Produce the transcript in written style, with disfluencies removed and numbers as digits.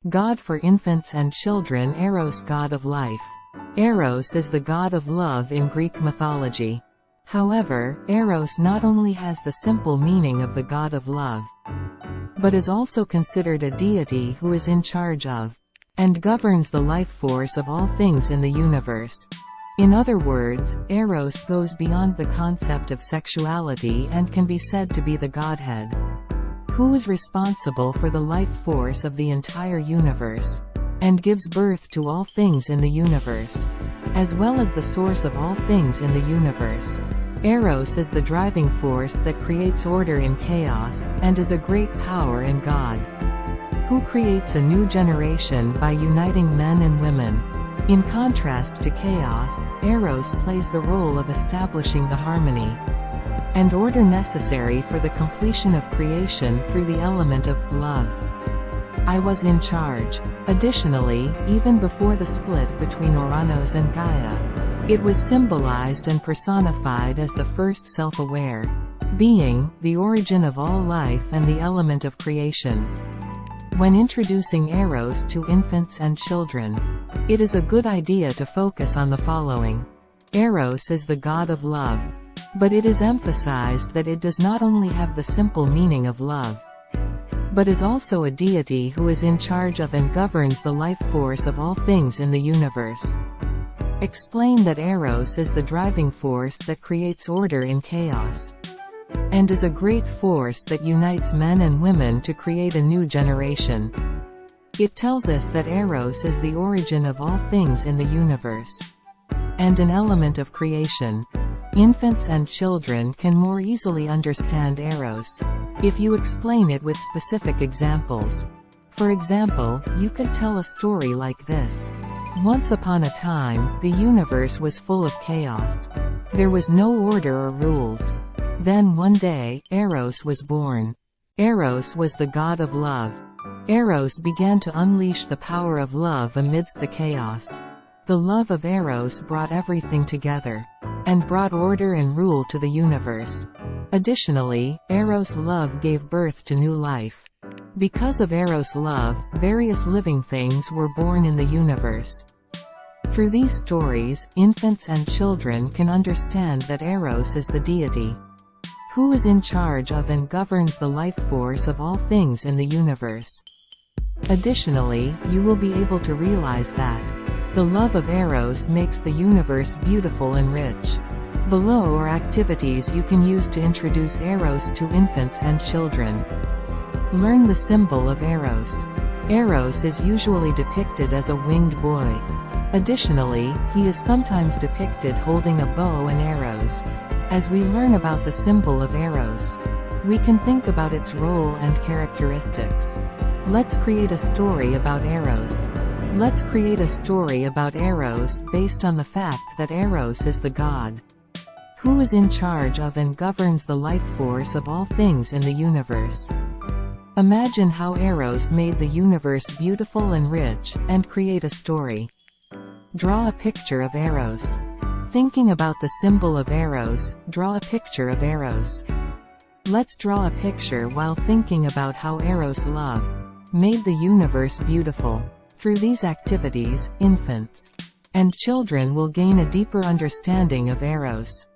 God for infants and children. Eros, god of life. Eros is the god of love in Greek mythology. However, Eros not only has the simple meaning of the god of love, but is also considered a deity who is in charge of and governs the life force of all things in the universe. In other words, Eros goes beyond the concept of sexuality and can be said to be the godhead, who is responsible for the life force of the entire universe, and gives birth to all things in the universe, as well as the source of all things in the universe. Eros is the driving force that creates order in chaos, and is a great power and God, who creates a new generation by uniting men and women. In contrast to chaos, Eros plays the role of establishing the harmony and order necessary for the completion of creation through the element of love. I was in charge. Additionally, even before the split between Ouranos and Gaia, it was symbolized and personified as the first self-aware being, the origin of all life and the element of creation. When introducing Eros to infants and children, it is a good idea to focus on the following. Eros is the god of love, but it is emphasized that it does not only have the simple meaning of love, but is also a deity who is in charge of and governs the life force of all things in the universe. Explain that Eros is the driving force that creates order in chaos, and is a great force that unites men and women to create a new generation. It tells us that Eros is the origin of all things in the universe, and an element of creation. Infants and children can more easily understand Eros if you explain it with specific examples. For example, you could tell a story like this. Once upon a time, the universe was full of chaos. There was no order or rules. Then one day, Eros was born. Eros was the god of love. Eros began to unleash the power of love amidst the chaos. The love of Eros brought everything together, and brought order and rule to the universe. Additionally, Eros' love gave birth to new life. Because of Eros' love, various living things were born in the universe. Through these stories, infants and children can understand that Eros is the deity who is in charge of and governs the life force of all things in the universe. Additionally, you will be able to realize that the love of Eros makes the universe beautiful and rich. Below are activities you can use to introduce Eros to infants and children. Learn the symbol of Eros. Eros is usually depicted as a winged boy. Additionally, he is sometimes depicted holding a bow and arrows. As we learn about the symbol of Eros, we can think about its role and characteristics. Let's create a story about Eros. Let's create a story about Eros based on the fact that Eros is the god who is in charge of and governs the life force of all things in the universe. Imagine how Eros made the universe beautiful and rich, and create a story. Draw a picture of Eros. Thinking about the symbol of Eros, draw a picture of Eros. Let's draw a picture while thinking about how Eros' love made the universe beautiful. Through these activities, infants and children will gain a deeper understanding of Eros.